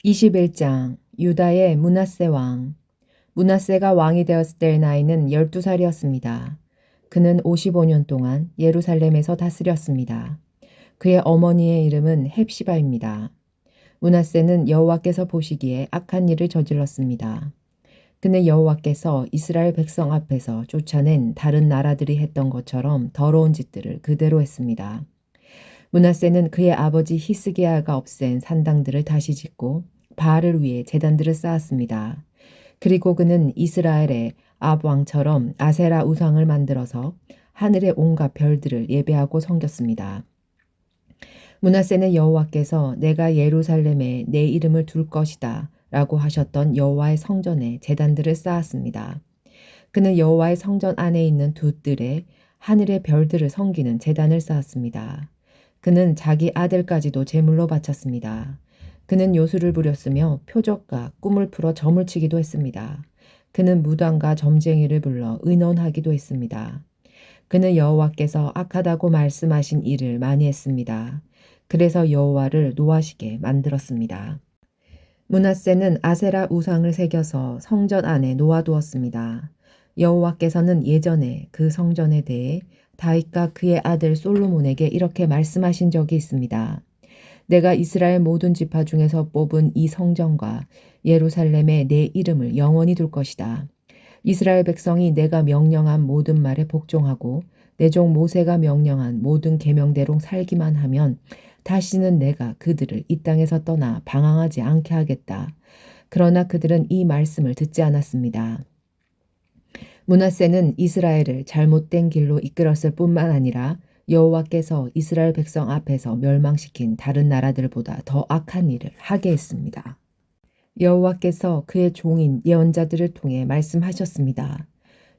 21장 유다의 므낫세 왕. 므낫세가 왕이 되었을 때의 나이는 12살이었습니다. 그는 55년 동안 예루살렘에서 다스렸습니다. 그의 어머니의 이름은 헵시바입니다. 므낫세는 여호와께서 보시기에 악한 일을 저질렀습니다. 그는 여호와께서 이스라엘 백성 앞에서 쫓아낸 다른 나라들이 했던 것처럼 더러운 짓들을 그대로 했습니다. 므낫세는 그의 아버지 히스기야가 없앤 산당들을 다시 짓고 바알을 위해 제단들을 쌓았습니다. 그리고 그는 이스라엘의 압 왕처럼 아세라 우상을 만들어서 하늘의 온갖 별들을 예배하고 섬겼습니다. 므낫세는 여호와께서 내가 예루살렘에 내 이름을 둘 것이다 라고 하셨던 여호와의 성전에 제단들을 쌓았습니다. 그는 여호와의 성전 안에 있는 두 뜰에 하늘의 별들을 섬기는 제단을 쌓았습니다. 그는 자기 아들까지도 제물로 바쳤습니다. 그는 요술을 부렸으며 표적과 꿈을 풀어 점을 치기도 했습니다. 그는 무당과 점쟁이를 불러 의논하기도 했습니다. 그는 여호와께서 악하다고 말씀하신 일을 많이 했습니다. 그래서 여호와를 노하시게 만들었습니다. 므낫세는 아세라 우상을 새겨서 성전 안에 놓아두었습니다. 여호와께서는 예전에 그 성전에 대해 다윗과 그의 아들 솔로몬에게 이렇게 말씀하신 적이 있습니다. 내가 이스라엘 모든 지파 중에서 뽑은 이 성전과 예루살렘에 내 이름을 영원히 둘 것이다. 이스라엘 백성이 내가 명령한 모든 말에 복종하고 내 종 모세가 명령한 모든 계명대로 살기만 하면 다시는 내가 그들을 이 땅에서 떠나 방황하지 않게 하겠다. 그러나 그들은 이 말씀을 듣지 않았습니다. 므낫세는 이스라엘을 잘못된 길로 이끌었을 뿐만 아니라 여호와께서 이스라엘 백성 앞에서 멸망시킨 다른 나라들보다 더 악한 일을 하게 했습니다. 여호와께서 그의 종인 예언자들을 통해 말씀하셨습니다.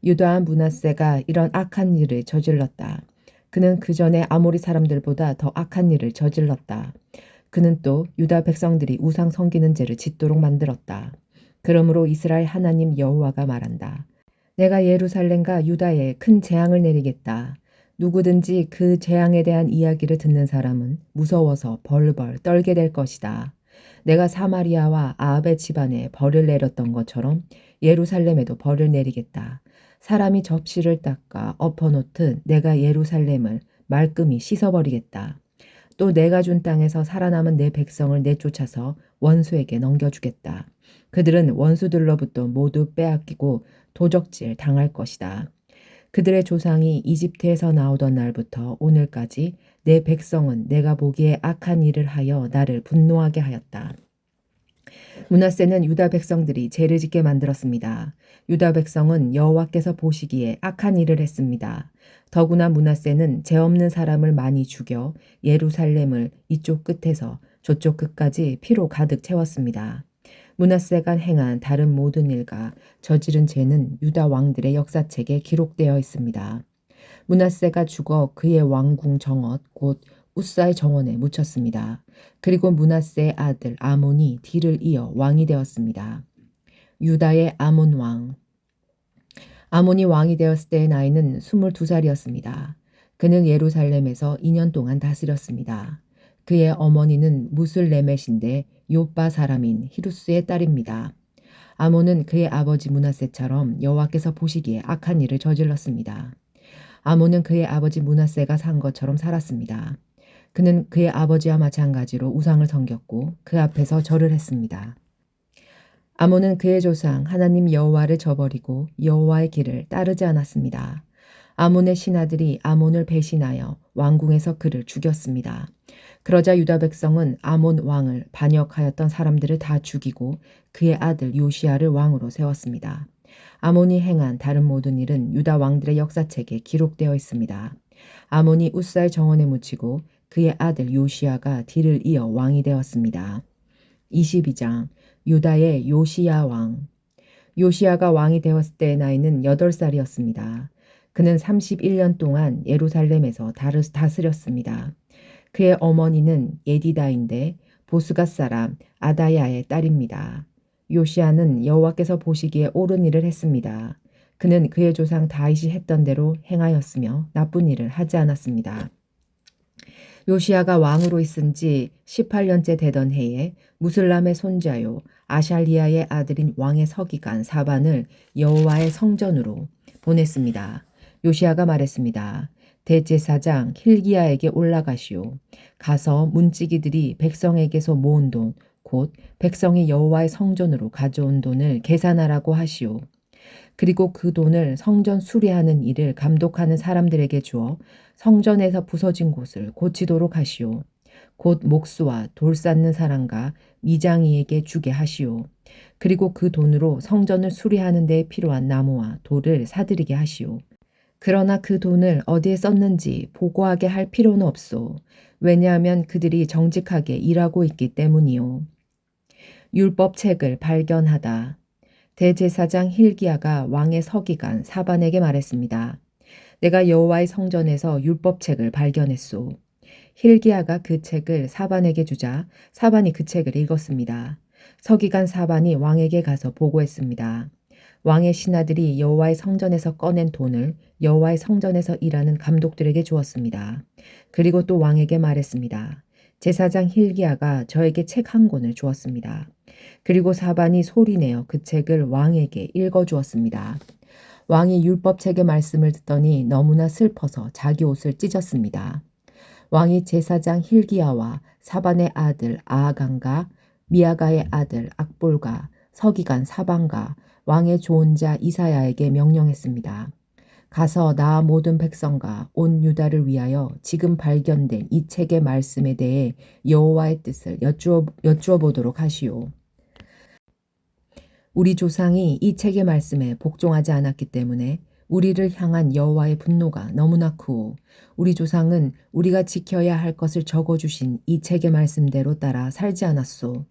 유다한 므낫세가 이런 악한 일을 저질렀다. 그는 그 전에 아모리 사람들보다 더 악한 일을 저질렀다. 그는 또 유다 백성들이 우상 섬기는 죄를 짓도록 만들었다. 그러므로 이스라엘 하나님 여호와가 말한다. 내가 예루살렘과 유다에 큰 재앙을 내리겠다. 누구든지 그 재앙에 대한 이야기를 듣는 사람은 무서워서 벌벌 떨게 될 것이다. 내가 사마리아와 아합의 집안에 벌을 내렸던 것처럼 예루살렘에도 벌을 내리겠다. 사람이 접시를 닦아 엎어놓듯 내가 예루살렘을 말끔히 씻어버리겠다. 또 내가 준 땅에서 살아남은 내 백성을 내쫓아서 원수에게 넘겨주겠다. 그들은 원수들로부터 모두 빼앗기고 도적질 당할 것이다. 그들의 조상이 이집트에서 나오던 날부터 오늘까지 내 백성은 내가 보기에 악한 일을 하여 나를 분노하게 하였다. 므낫세는 유다 백성들이 죄를 짓게 만들었습니다. 유다 백성은 여호와께서 보시기에 악한 일을 했습니다. 더구나 므낫세는 죄 없는 사람을 많이 죽여 예루살렘을 이쪽 끝에서 저쪽 끝까지 피로 가득 채웠습니다. 므낫세가 행한 다른 모든 일과 저지른 죄는 유다 왕들의 역사책에 기록되어 있습니다. 므낫세가 죽어 그의 왕궁 정원 곧 우사의 정원에 묻혔습니다. 그리고 므낫세의 아들 아몬이 뒤를 이어 왕이 되었습니다. 유다의 아몬 왕. 아몬이 왕이 되었을 때의 나이는 22살이었습니다. 그는 예루살렘에서 2년 동안 다스렸습니다. 그의 어머니는 무슬레멧인데 요빠 사람인 히루스의 딸입니다. 아몬은 그의 아버지 므낫세처럼 여호와께서 보시기에 악한 일을 저질렀습니다. 아몬은 그의 아버지 므낫세가 산 것처럼 살았습니다. 그는 그의 아버지와 마찬가지로 우상을 섬겼고 그 앞에서 절을 했습니다. 아몬은 그의 조상 하나님 여호와를 저버리고 여호와의 길을 따르지 않았습니다. 아몬의 신하들이 아몬을 배신하여 왕궁에서 그를 죽였습니다. 그러자 유다 백성은 아몬 왕을 반역하였던 사람들을 다 죽이고 그의 아들 요시야를 왕으로 세웠습니다. 아몬이 행한 다른 모든 일은 유다 왕들의 역사책에 기록되어 있습니다. 아몬이 우사의 정원에 묻히고 그의 아들 요시야가 뒤를 이어 왕이 되었습니다. 22장 유다의 요시야 왕. 요시야가 왕이 되었을 때의 나이는 8살이었습니다. 그는 31년 동안 예루살렘에서 다스렸습니다. 그의 어머니는 예디다인데 보스갓 사람 아다야의 딸입니다. 요시야는 여호와께서 보시기에 옳은 일을 했습니다. 그는 그의 조상 다윗이 했던 대로 행하였으며 나쁜 일을 하지 않았습니다. 요시야가 왕으로 있은 지 18년째 되던 해에 무슬람의 손자요 아샬리아의 아들인 왕의 서기관 사반을 여호와의 성전으로 보냈습니다. 요시야가 말했습니다. 대제사장 힐기야에게 올라가시오. 가서 문지기들이 백성에게서 모은 돈, 곧 백성이 여호와의 성전으로 가져온 돈을 계산하라고 하시오. 그리고 그 돈을 성전 수리하는 일을 감독하는 사람들에게 주어 성전에서 부서진 곳을 고치도록 하시오. 곧 목수와 돌 쌓는 사람과 미장이에게 주게 하시오. 그리고 그 돈으로 성전을 수리하는 데 필요한 나무와 돌을 사들이게 하시오. 그러나 그 돈을 어디에 썼는지 보고하게 할 필요는 없소. 왜냐하면 그들이 정직하게 일하고 있기 때문이요. 율법책을 발견하다. 대제사장 힐기야가 왕의 서기관 사반에게 말했습니다. 내가 여호와의 성전에서 율법책을 발견했소. 힐기야가 그 책을 사반에게 주자 사반이 그 책을 읽었습니다. 서기관 사반이 왕에게 가서 보고했습니다. 왕의 신하들이 여호와의 성전에서 꺼낸 돈을 여호와의 성전에서 일하는 감독들에게 주었습니다. 그리고 또 왕에게 말했습니다. 제사장 힐기야가 저에게 책 한 권을 주었습니다. 그리고 사반이 소리내어 그 책을 왕에게 읽어주었습니다. 왕이 율법책의 말씀을 듣더니 너무나 슬퍼서 자기 옷을 찢었습니다. 왕이 제사장 힐기야와 사반의 아들 아하간과 미아가의 아들 악볼과 서기관 사반과 왕의 조언자 이사야에게 명령했습니다. 가서 나 모든 백성과 온 유다를 위하여 지금 발견된 이 책의 말씀에 대해 여호와의 뜻을 여쭈어 보도록 하시오. 우리 조상이 이 책의 말씀에 복종하지 않았기 때문에 우리를 향한 여호와의 분노가 너무나 크오. 우리 조상은 우리가 지켜야 할 것을 적어주신 이 책의 말씀대로 따라 살지 않았소.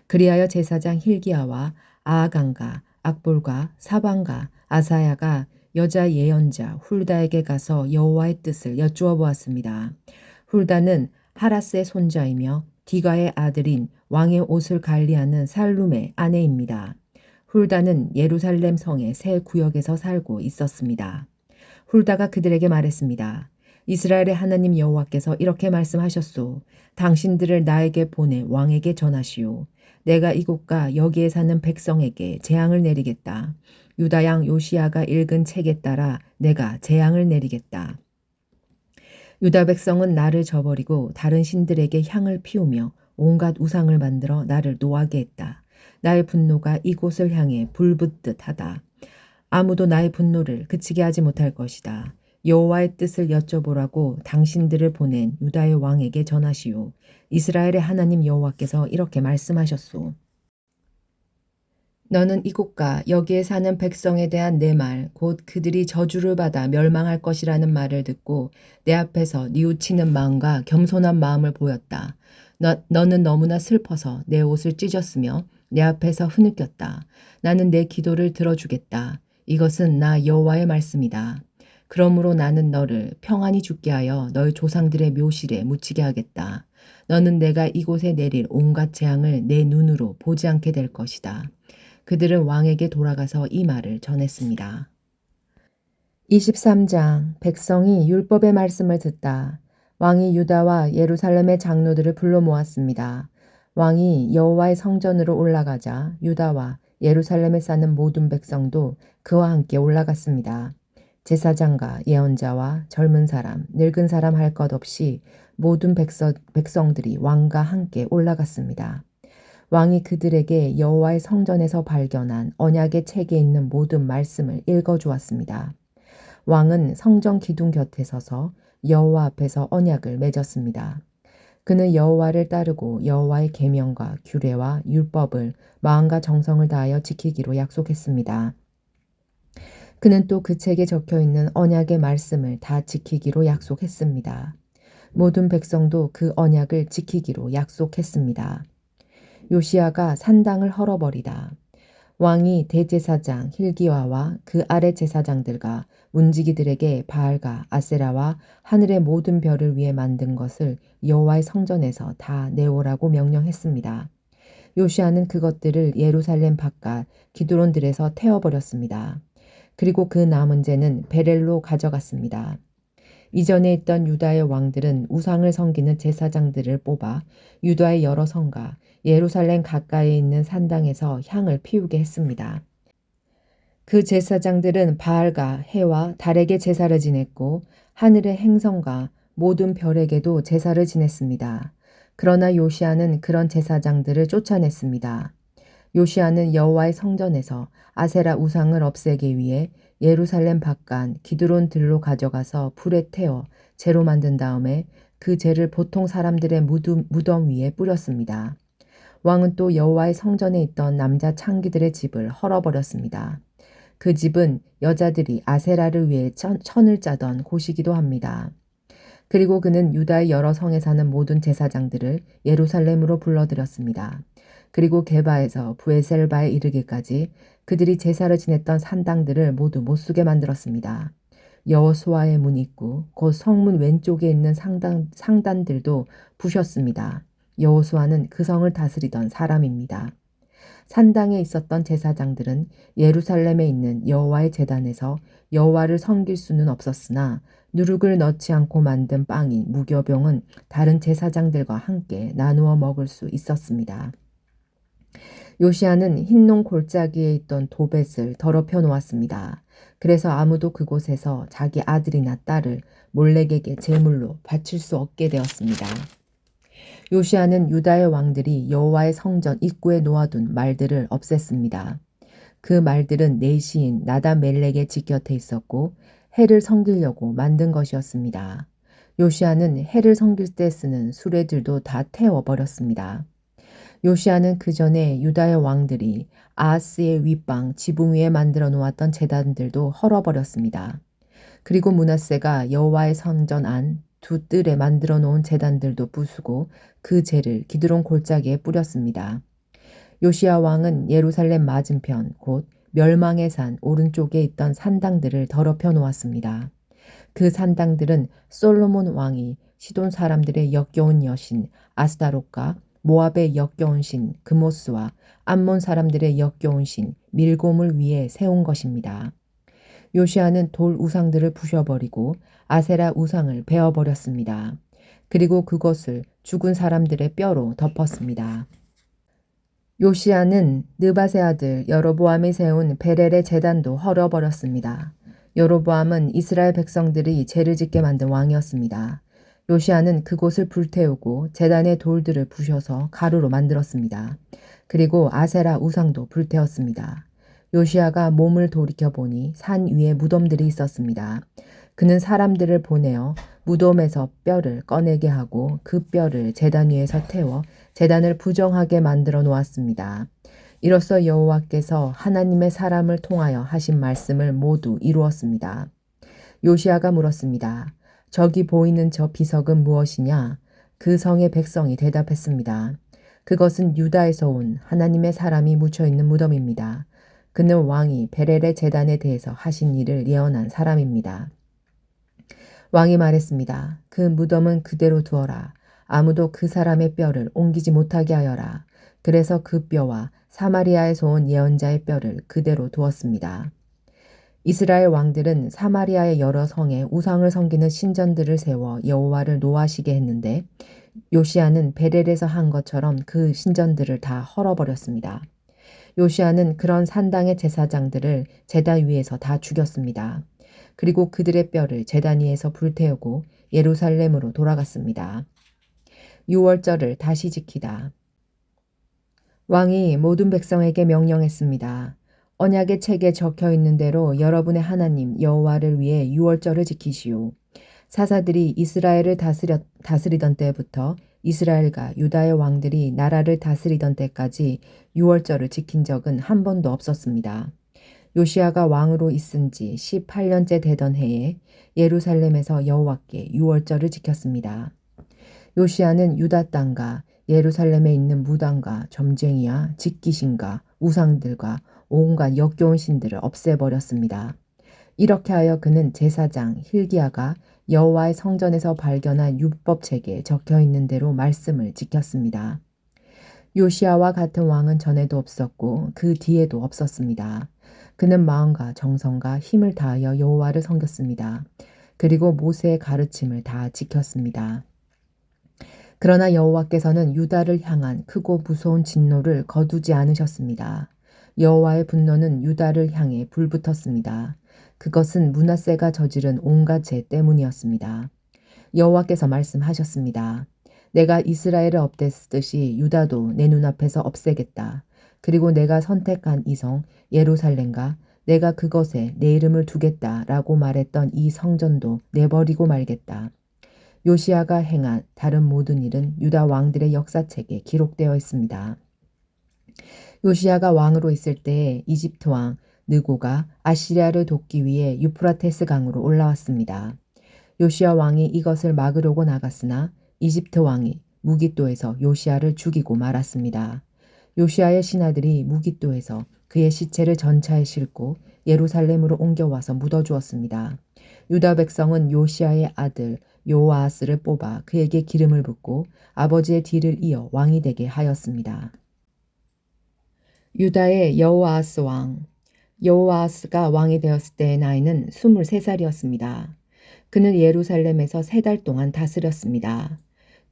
그리하여 제사장 힐기야와 아하간과 악볼과 사반과 아사야가 여자 예언자 훌다에게 가서 여호와의 뜻을 여쭈어 보았습니다. 훌다는 하라스의 손자이며 디가의 아들인 왕의 옷을 관리하는 살룸의 아내입니다. 훌다는 예루살렘 성의 새 구역에서 살고 있었습니다. 훌다가 그들에게 말했습니다. 이스라엘의 하나님 여호와께서 이렇게 말씀하셨소. 당신들을 나에게 보내 왕에게 전하시오. 내가 이곳과 여기에 사는 백성에게 재앙을 내리겠다. 유다 양 요시야가 읽은 책에 따라 내가 재앙을 내리겠다. 유다 백성은 나를 저버리고 다른 신들에게 향을 피우며 온갖 우상을 만들어 나를 노하게 했다. 나의 분노가 이곳을 향해 불붙듯 하다. 아무도 나의 분노를 그치게 하지 못할 것이다. 여호와의 뜻을 여쭤보라고 당신들을 보낸 유다의 왕에게 전하시오. 이스라엘의 하나님 여호와께서 이렇게 말씀하셨소. 너는 이곳과 여기에 사는 백성에 대한 내 말, 곧 그들이 저주를 받아 멸망할 것이라는 말을 듣고 내 앞에서 뉘우치는 마음과 겸손한 마음을 보였다. 너는 너무나 슬퍼서 내 옷을 찢었으며 내 앞에서 흐느꼈다. 나는 내 기도를 들어주겠다. 이것은 나 여호와의 말씀이다. 그러므로 나는 너를 평안히 죽게 하여 너희 조상들의 묘실에 묻히게 하겠다. 너는 내가 이곳에 내릴 온갖 재앙을 내 눈으로 보지 않게 될 것이다. 그들은 왕에게 돌아가서 이 말을 전했습니다. 23장 백성이 율법의 말씀을 듣다. 왕이 유다와 예루살렘의 장로들을 불러 모았습니다. 왕이 여호와의 성전으로 올라가자 유다와 예루살렘에 사는 모든 백성도 그와 함께 올라갔습니다. 제사장과 예언자와 젊은 사람, 늙은 사람 할 것 없이 모든 백성들이 왕과 함께 올라갔습니다. 왕이 그들에게 여호와의 성전에서 발견한 언약의 책에 있는 모든 말씀을 읽어주었습니다. 왕은 성전 기둥 곁에 서서 여호와 앞에서 언약을 맺었습니다. 그는 여호와를 따르고 여호와의 계명과 규례와 율법을 마음과 정성을 다하여 지키기로 약속했습니다. 그는 또 그 책에 적혀있는 언약의 말씀을 다 지키기로 약속했습니다. 모든 백성도 그 언약을 지키기로 약속했습니다. 요시야가 산당을 헐어버리다. 왕이 대제사장 힐기야와 그 아래 제사장들과 문지기들에게 바알과 아세라와 하늘의 모든 별을 위해 만든 것을 여호와의 성전에서 다 내오라고 명령했습니다. 요시야는 그것들을 예루살렘 바깥 기드론들에서 태워버렸습니다. 그리고 그 남은 재는 베렐로 가져갔습니다. 이전에 있던 유다의 왕들은 우상을 섬기는 제사장들을 뽑아 유다의 여러 성과 예루살렘 가까이에 있는 산당에서 향을 피우게 했습니다. 그 제사장들은 바알과 해와 달에게 제사를 지냈고 하늘의 행성과 모든 별에게도 제사를 지냈습니다. 그러나 요시아는 그런 제사장들을 쫓아냈습니다. 요시아는 여호와의 성전에서 아세라 우상을 없애기 위해 예루살렘 바깥 기드론 들로 가져가서 불에 태워 재로 만든 다음에 그 재를 보통 사람들의 무덤 위에 뿌렸습니다. 왕은 또 여호와의 성전에 있던 남자 창기들의 집을 헐어버렸습니다. 그 집은 여자들이 아세라를 위해 천을 짜던 곳이기도 합니다. 그리고 그는 유다의 여러 성에 사는 모든 제사장들을 예루살렘으로 불러들였습니다. 그리고 게바에서 브에셀바에 이르기까지 그들이 제사를 지냈던 산당들을 모두 못쓰게 만들었습니다. 여호수아의 문 입구, 곧 성문 왼쪽에 있는 상단들도 부셨습니다. 여호수아는 그 성을 다스리던 사람입니다. 산당에 있었던 제사장들은 예루살렘에 있는 여호와의 제단에서 여호와를 섬길 수는 없었으나 누룩을 넣지 않고 만든 빵인 무교병은 다른 제사장들과 함께 나누어 먹을 수 있었습니다. 요시아는 흰농 골짜기에 있던 도벳을 더럽혀 놓았습니다. 그래서 아무도 그곳에서 자기 아들이나 딸을 몰렉에게 제물로 바칠 수 없게 되었습니다. 요시아는 유다의 왕들이 여호와의 성전 입구에 놓아둔 말들을 없앴습니다. 그 말들은 내시인 나다멜렉의 집 곁에 있었고 해를 섬기려고 만든 것이었습니다. 요시아는 해를 섬길 때 쓰는 수레들도 다 태워버렸습니다. 요시아는 그 전에 유다의 왕들이 아하스의 윗방 지붕 위에 만들어 놓았던 제단들도 헐어버렸습니다. 그리고 므낫세가 여호와의 성전 안 두 뜰에 만들어 놓은 제단들도 부수고 그 재를 기드론 골짜기에 뿌렸습니다. 요시아 왕은 예루살렘 맞은편 곧 멸망의 산 오른쪽에 있던 산당들을 더럽혀 놓았습니다. 그 산당들은 솔로몬 왕이 시돈 사람들의 역겨운 여신 아스다롯과 모압의 역겨운 신 그모스와 암몬 사람들의 역겨운 신 밀곰을 위해 세운 것입니다. 요시아는 돌 우상들을 부셔버리고 아세라 우상을 베어버렸습니다. 그리고 그것을 죽은 사람들의 뼈로 덮었습니다. 요시아는 느밧의 아들 여로보암이 세운 베렐의 제단도 헐어버렸습니다. 여로보암은 이스라엘 백성들이 죄를 짓게 만든 왕이었습니다. 요시아는 그곳을 불태우고 제단의 돌들을 부셔서 가루로 만들었습니다. 그리고 아세라 우상도 불태웠습니다. 요시아가 몸을 돌이켜보니 산 위에 무덤들이 있었습니다. 그는 사람들을 보내어 무덤에서 뼈를 꺼내게 하고 그 뼈를 제단 위에서 태워 제단을 부정하게 만들어 놓았습니다. 이로써 여호와께서 하나님의 사람을 통하여 하신 말씀을 모두 이루었습니다. 요시아가 물었습니다. 저기 보이는 저 비석은 무엇이냐? 그 성의 백성이 대답했습니다. 그것은 유다에서 온 하나님의 사람이 묻혀있는 무덤입니다. 그는 왕이 베렐의 제단에 대해서 하신 일을 예언한 사람입니다. 왕이 말했습니다. 그 무덤은 그대로 두어라. 아무도 그 사람의 뼈를 옮기지 못하게 하여라. 그래서 그 뼈와 사마리아에서 온 예언자의 뼈를 그대로 두었습니다. 이스라엘 왕들은 사마리아의 여러 성에 우상을 섬기는 신전들을 세워 여호와를 노하시게 했는데 요시아는 베렐에서 한 것처럼 그 신전들을 다 헐어버렸습니다. 요시아는 그런 산당의 제사장들을 제단 위에서 다 죽였습니다. 그리고 그들의 뼈를 제단 위에서 불태우고 예루살렘으로 돌아갔습니다. 유월절을 다시 지키다. 왕이 모든 백성에게 명령했습니다. 언약의 책에 적혀 있는 대로 여러분의 하나님 여호와를 위해 유월절을 지키시오. 사사들이 이스라엘을 다스리던 때부터 이스라엘과 유다의 왕들이 나라를 다스리던 때까지 유월절을 지킨 적은 한 번도 없었습니다. 요시아가 왕으로 있은 지 18년째 되던 해에 예루살렘에서 여호와께 유월절을 지켰습니다. 요시아는 유다 땅과 예루살렘에 있는 무당과 점쟁이와 직기신과 우상들과 온갖 역겨운 신들을 없애버렸습니다. 이렇게 하여 그는 제사장 hil기야가 여호와의 성전에서 발견한 율법책에 적혀 있는 대로 말씀을 지켰습니다. 요시아와 같은 왕은 전에도 없었고 그 뒤에도 없었습니다. 그는 마음과 정성과 힘을 다하여 여호와를 섬겼습니다. 그리고 모세의 가르침을 다 지켰습니다. 그러나 여호와께서는 유다를 향한 크고 무서운 진노를 거두지 않으셨습니다. 여호와의 분노는 유다를 향해 불붙었습니다. 그것은 므낫세가 저지른 온갖 죄 때문이었습니다. 여호와께서 말씀하셨습니다. 내가 이스라엘을 없앴듯이 유다도 내 눈앞에서 없애겠다. 그리고 내가 선택한 이 성 예루살렘과 내가 그것에 내 이름을 두겠다라고 말했던 이 성전도 내버리고 말겠다. 요시야가 행한 다른 모든 일은 유다 왕들의 역사책에 기록되어 있습니다. 요시야가 왕으로 있을 때 이집트 왕 느고가 아시리아를 돕기 위해 유프라테스 강으로 올라왔습니다. 요시야 왕이 이것을 막으려고 나갔으나 이집트 왕이 무깃도에서 요시야를 죽이고 말았습니다. 요시야의 신하들이 무깃도에서 그의 시체를 전차에 싣고 예루살렘으로 옮겨와서 묻어주었습니다. 유다 백성은 요시야의 아들 요아스를 뽑아 그에게 기름을 붓고 아버지의 뒤를 이어 왕이 되게 하였습니다. 유다의 여호아스 왕. 여호아스가 왕이 되었을 때의 나이는 23살이었습니다. 그는 예루살렘에서 3달 동안 다스렸습니다.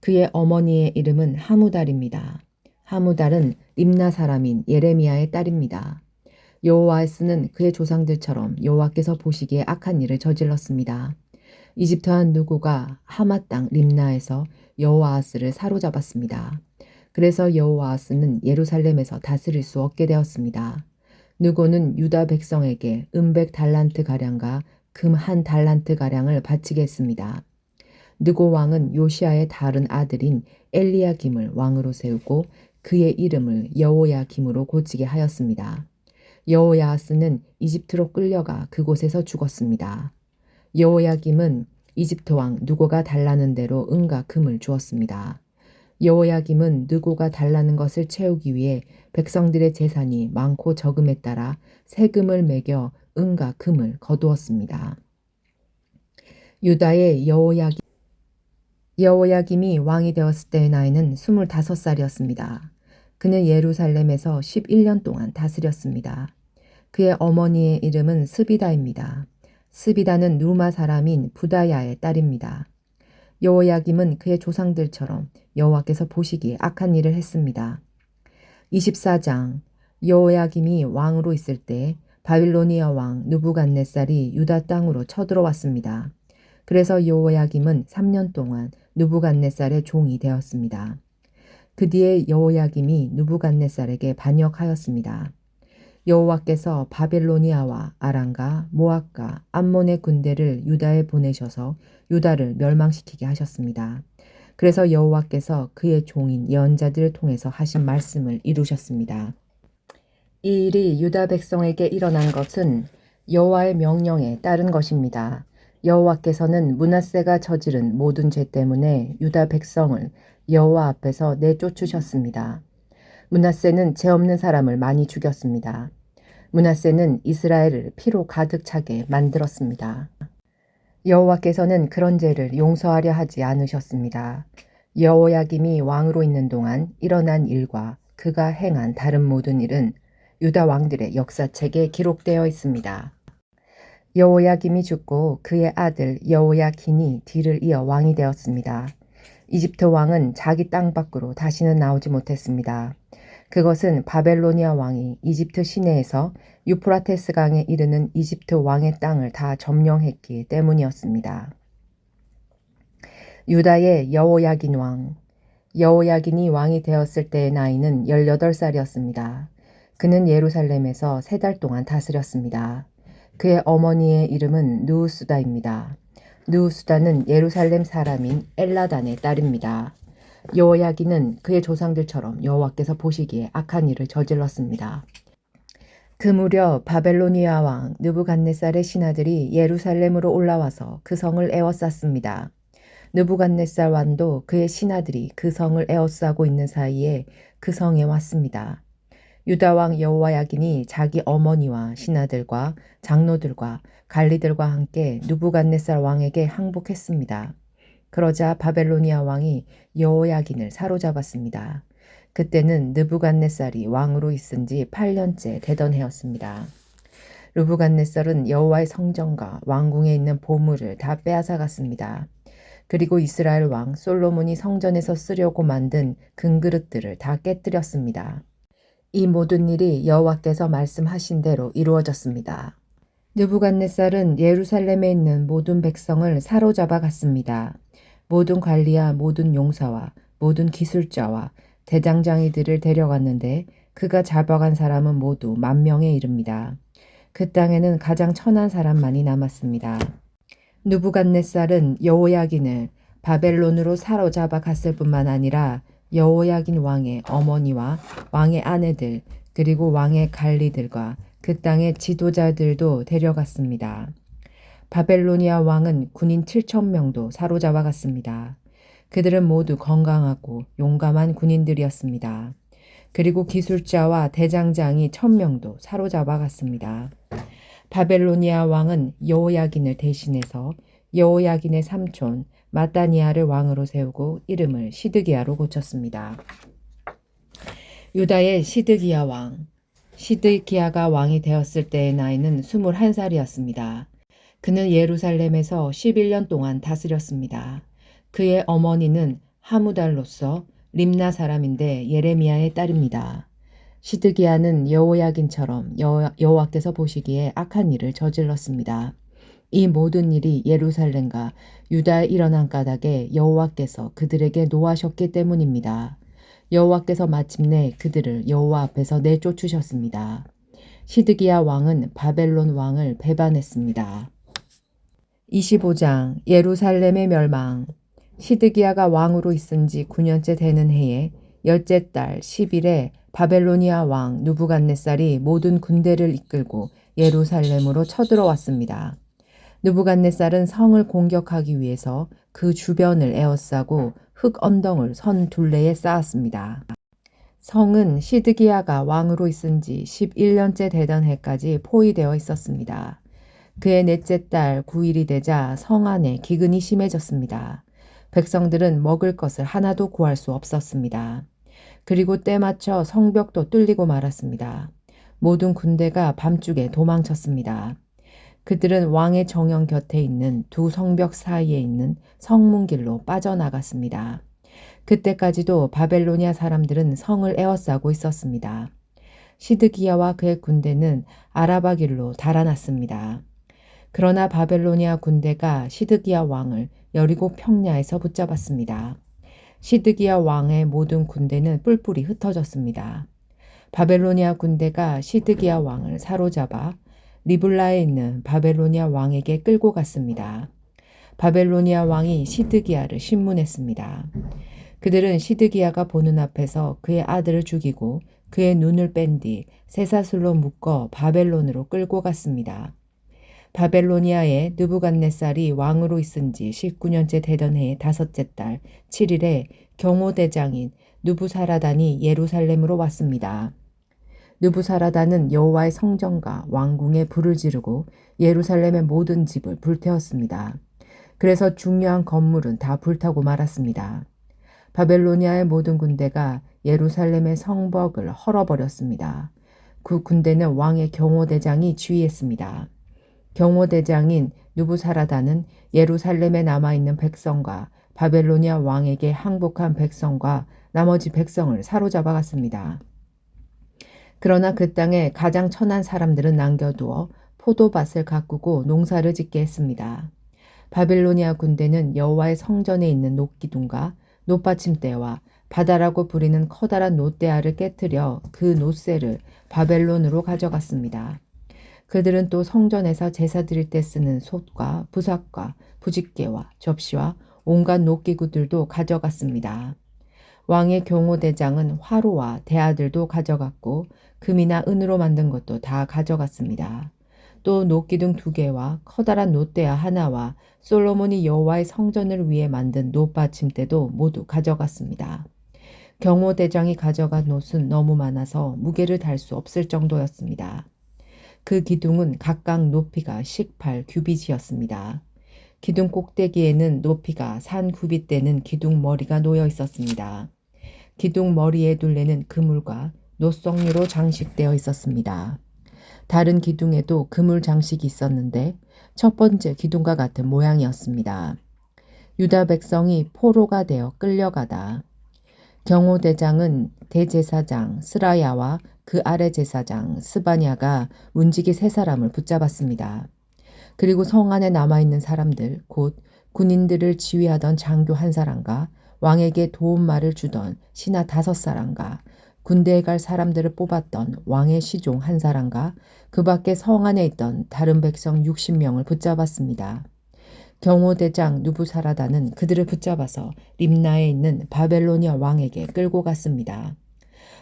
그의 어머니의 이름은 하무달입니다. 하무달은 림나 사람인 예레미야의 딸입니다. 여호아스는 그의 조상들처럼 여호와께서 보시기에 악한 일을 저질렀습니다. 이집트 한 누구가 하마 땅 림나에서 여호아스를 사로잡았습니다. 그래서 여호아스는 예루살렘에서 다스릴 수 없게 되었습니다. 누구는 유다 백성에게 은백 달란트 가량과 금 1달란트 가량을 바치게 했습니다. 느고 왕은 요시야의 다른 아들인 엘리야김을 왕으로 세우고 그의 이름을 여호야김으로 고치게 하였습니다. 여호야스는 이집트로 끌려가 그곳에서 죽었습니다. 여호야김은 이집트 왕 느고가 달라는 대로 은과 금을 주었습니다. 여호야김은 느고가 달라는 것을 채우기 위해 백성들의 재산이 많고 적음에 따라 세금을 매겨 은과 금을 거두었습니다. 유다의 여호야김이 왕이 되었을 때의 나이는 25살이었습니다. 그는 예루살렘에서 11년 동안 다스렸습니다. 그의 어머니의 이름은 스비다입니다. 스비다는 루마 사람인 부다야의 딸입니다. 여호야김은 그의 조상들처럼 여호와께서 보시기에 악한 일을 했습니다. 24장. 여호야김이 왕으로 있을 때 바빌로니아 왕 느부갓네살이 유다 땅으로 쳐들어왔습니다. 그래서 여호야김은 3년 동안 느부갓네살의 종이 되었습니다. 그 뒤에 여호야김이 느부갓네살에게 반역하였습니다. 여호와께서 바벨로니아와 아람과 모압과 암몬의 군대를 유다에 보내셔서 유다를 멸망시키게 하셨습니다. 그래서 여호와께서 그의 종인 예언자들을 통해서 하신 말씀을 이루셨습니다. 이 일이 유다 백성에게 일어난 것은 여호와의 명령에 따른 것입니다. 여호와께서는 므낫세가 저지른 모든 죄 때문에 유다 백성을 여호와 앞에서 내쫓으셨습니다. 므낫세는 죄 없는 사람을 많이 죽였습니다. 므낫세는 이스라엘을 피로 가득 차게 만들었습니다. 여호와께서는 그런 죄를 용서하려 하지 않으셨습니다. 여호야김이 왕으로 있는 동안 일어난 일과 그가 행한 다른 모든 일은 유다 왕들의 역사책에 기록되어 있습니다. 여호야김이 죽고 그의 아들 여호야킨이 뒤를 이어 왕이 되었습니다. 이집트 왕은 자기 땅 밖으로 다시는 나오지 못했습니다. 그것은 바벨로니아 왕이 이집트 시내에서 유프라테스 강에 이르는 이집트 왕의 땅을 다 점령했기 때문이었습니다. 유다의 여호야긴 왕. 여호야긴이 왕이 되었을 때의 나이는 18살이었습니다. 그는 예루살렘에서 3달 동안 다스렸습니다. 그의 어머니의 이름은 느우수다입니다. 느우수다는 예루살렘 사람인 엘라단의 딸입니다. 여호야긴은 그의 조상들처럼 여호와께서 보시기에 악한 일을 저질렀습니다. 그 무렵 바벨로니아 왕 느부갓네살의 신하들이 예루살렘으로 올라와서 그 성을 에워쌌습니다. 느부갓네살 왕도 그의 신하들이 그 성을 에워싸고 있는 사이에 그 성에 왔습니다. 유다 왕 여호야긴이 자기 어머니와 신하들과 장로들과 관리들과 함께 느부갓네살 왕에게 항복했습니다. 그러자 바벨로니아 왕이 여호야긴을 사로잡았습니다. 그때는 느부갓네살이 왕으로 있은 지 8년째 되던 해였습니다. 느부갓네살은 여호와의 성전과 왕궁에 있는 보물을 다 빼앗아갔습니다. 그리고 이스라엘 왕 솔로몬이 성전에서 쓰려고 만든 금그릇들을 다 깨뜨렸습니다. 이 모든 일이 여호와께서 말씀하신 대로 이루어졌습니다. 느부갓네살은 예루살렘에 있는 모든 백성을 사로잡아 갔습니다. 모든 관리와 모든 용사와 모든 기술자와 대장장이들을 데려갔는데 그가 잡아간 사람은 모두 10,000명에 이릅니다. 그 땅에는 가장 천한 사람만이 남았습니다. 느부갓네살은 여호야긴을 바벨론으로 사로잡아 갔을 뿐만 아니라 여호야긴 왕의 어머니와 왕의 아내들 그리고 왕의 관리들과 그 땅의 지도자들도 데려갔습니다. 바벨로니아 왕은 군인 7,000명도 사로잡아 갔습니다. 그들은 모두 건강하고 용감한 군인들이었습니다. 그리고 기술자와 대장장이 1,000명도 사로잡아 갔습니다. 바벨로니아 왕은 여호야긴을 대신해서 여호야긴의 삼촌 마따니아를 왕으로 세우고 이름을 시드기야로 고쳤습니다. 유다의 시드기야 왕. 시드기야가 왕이 되었을 때의 나이는 21살이었습니다. 그는 예루살렘에서 11년 동안 다스렸습니다. 그의 어머니는 하무달로서 림나 사람인데 예레미야의 딸입니다. 시드기야는 여호야긴처럼 여호와께서 보시기에 악한 일을 저질렀습니다. 이 모든 일이 예루살렘과 유다에 일어난 까닭에 여호와께서 그들에게 노하셨기 때문입니다. 여호와께서 마침내 그들을 여호와 앞에서 내쫓으셨습니다. 시드기야 왕은 바벨론 왕을 배반했습니다. 25장 예루살렘의 멸망. 시드기야가 왕으로 있은 지 9년째 되는 해에 열째 달 10일에 바벨로니아 왕 느부갓네살이 모든 군대를 이끌고 예루살렘으로 쳐들어왔습니다. 느부갓네살은 성을 공격하기 위해서 그 주변을 에워싸고 흙 언덩을 선 둘레에 쌓았습니다. 성은 시드기야가 왕으로 있은 지 11년째 되던 해까지 포위되어 있었습니다. 그의 넷째 달 9일이 되자 성 안에 기근이 심해졌습니다. 백성들은 먹을 것을 하나도 구할 수 없었습니다. 그리고 때맞춰 성벽도 뚫리고 말았습니다. 모든 군대가 밤중에 도망쳤습니다. 그들은 왕의 정영 곁에 있는 두 성벽 사이에 있는 성문길로 빠져나갔습니다. 그때까지도 바벨로니아 사람들은 성을 에워싸고 있었습니다. 시드기야와 그의 군대는 아라바 길로 달아났습니다. 그러나 바벨로니아 군대가 시드기야 왕을 여리고 평야에서 붙잡았습니다. 시드기야 왕의 모든 군대는 뿔뿔이 흩어졌습니다. 바벨로니아 군대가 시드기야 왕을 사로잡아 리블라에 있는 바벨로니아 왕에게 끌고 갔습니다. 바벨로니아 왕이 시드기야를 신문했습니다. 그들은 시드기야가 보는 앞에서 그의 아들을 죽이고 그의 눈을 뺀 뒤 쇠사슬로 묶어 바벨론으로 끌고 갔습니다. 바벨로니아의 느부갓네살이 왕으로 있은 지 19년째 되던 해의 5째 달 7일에 경호대장인 느부사라단이 예루살렘으로 왔습니다. 느부사라단은 여호와의 성전과 왕궁에 불을 지르고 예루살렘의 모든 집을 불태웠습니다. 그래서 중요한 건물은 다 불타고 말았습니다. 바벨로니아의 모든 군대가 예루살렘의 성벽을 헐어버렸습니다. 그 군대는 왕의 경호대장이 지휘했습니다. 경호대장인 느부사라단은 예루살렘에 남아있는 백성과 바벨로니아 왕에게 항복한 백성과 나머지 백성을 사로잡아 갔습니다. 그러나 그 땅에 가장 천한 사람들은 남겨두어 포도밭을 가꾸고 농사를 짓게 했습니다. 바빌로니아 군대는 여호와의 성전에 있는 놋기둥과 놋받침대와 바다라고 부리는 커다란 놋대야를 깨뜨려 그 놋새를 바벨론으로 가져갔습니다. 그들은 또 성전에서 제사 드릴 때 쓰는 솥과 부삭과 부집개와 접시와 온갖 놋기구들도 가져갔습니다. 왕의 경호대장은 화로와 대야들도 가져갔고 금이나 은으로 만든 것도 다 가져갔습니다. 또 놋기둥 2개와 커다란 놋대야 하나와 솔로몬이 여호와의 성전을 위해 만든 놋받침대도 모두 가져갔습니다. 경호대장이 가져간 놋은 너무 많아서 무게를 달 수 없을 정도였습니다. 그 기둥은 각각 높이가 18규빗이었습니다. 기둥 꼭대기에는 높이가 3규빗 되는 기둥 머리가 놓여 있었습니다. 기둥 머리의 둘레는 그물과 놋석류로 장식되어 있었습니다. 다른 기둥에도 그물 장식이 있었는데 첫 번째 기둥과 같은 모양이었습니다. 유다 백성이 포로가 되어 끌려가다. 경호대장은 대제사장 스라야와 그 아래 제사장 스바냐가 문지기 세 사람을 붙잡았습니다. 그리고 성 안에 남아있는 사람들, 곧 군인들을 지휘하던 장교 한 사람과 왕에게 도움말을 주던 신하 5사람과 군대에 갈 사람들을 뽑았던 왕의 시종 한 사람과 그 밖에 성 안에 있던 다른 백성 60명을 붙잡았습니다. 경호대장 누부사라다는 그들을 붙잡아서 림나에 있는 바벨로니아 왕에게 끌고 갔습니다.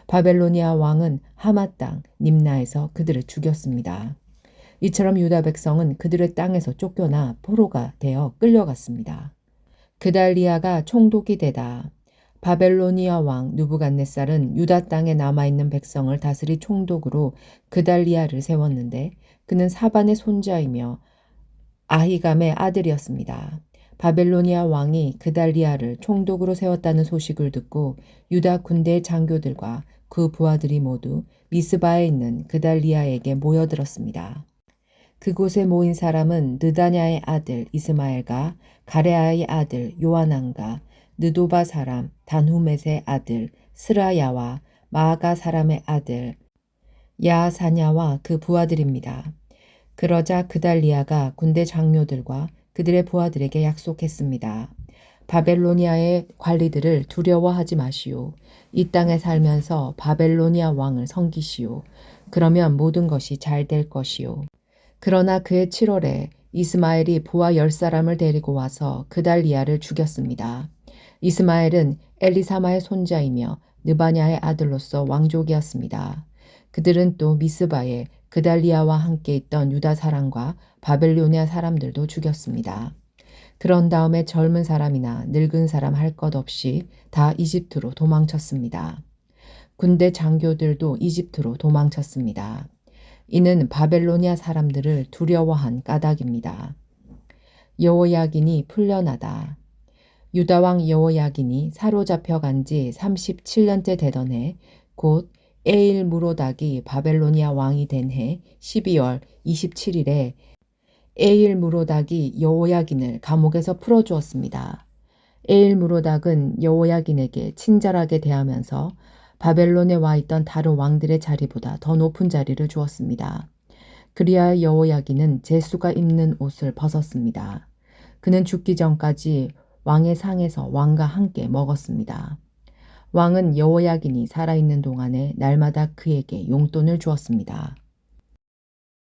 바벨로니아 왕은 하마 땅 림나에서 그들을 죽였습니다. 이처럼 유다 백성은 그들의 땅에서 쫓겨나 포로가 되어 끌려갔습니다. 그달리아가 총독이 되다. 바벨로니아 왕 누부갓네살은 유다 땅에 남아있는 백성을 다스릴 총독으로 그달리아를 세웠는데 그는 사반의 손자이며 아히감의 아들이었습니다. 바벨로니아 왕이 그달리아를 총독으로 세웠다는 소식을 듣고 유다 군대의 장교들과 그 부하들이 모두 미스바에 있는 그달리아에게 모여들었습니다. 그곳에 모인 사람은 느다냐의 아들 이스마엘과 가레아의 아들 요하난과 느도바 사람 단후멧의 아들 스라야와 마아가 사람의 아들 야사냐와 그 부하들입니다. 그러자 그달리아가 군대 장교들과 그들의 부하들에게 약속했습니다. 바벨로니아의 관리들을 두려워하지 마시오. 이 땅에 살면서 바벨로니아 왕을 섬기시오. 그러면 모든 것이 잘 될 것이오. 그러나 그해 7월에 이스마엘이 부하 10사람을 데리고 와서 그달리아를 죽였습니다. 이스마엘은 엘리사마의 손자이며 느바냐의 아들로서 왕족이었습니다. 그들은 또 미스바에 그달리아와 함께 있던 유다 사람과 바벨로니아 사람들도 죽였습니다. 그런 다음에 젊은 사람이나 늙은 사람 할 것 없이 다 이집트로 도망쳤습니다. 군대 장교들도 이집트로 도망쳤습니다. 이는 바벨로니아 사람들을 두려워한 까닭입니다. 여호야긴이 풀려나다. 유다왕 여호야긴이 사로잡혀간 지 37년째 되던 해, 곧 에일 무로닥이 바벨로니아 왕이 된 해 12월 27일에 에일 무로닥이 여호야긴을 감옥에서 풀어주었습니다. 에일 무로닥은 여호야긴에게 친절하게 대하면서 바벨론에 와 있던 다른 왕들의 자리보다 더 높은 자리를 주었습니다. 그리하여 여호야긴은 제수가 입는 옷을 벗었습니다. 그는 죽기 전까지 왕의 상에서 왕과 함께 먹었습니다. 왕은 여호야긴이 살아있는 동안에 날마다 그에게 용돈을 주었습니다.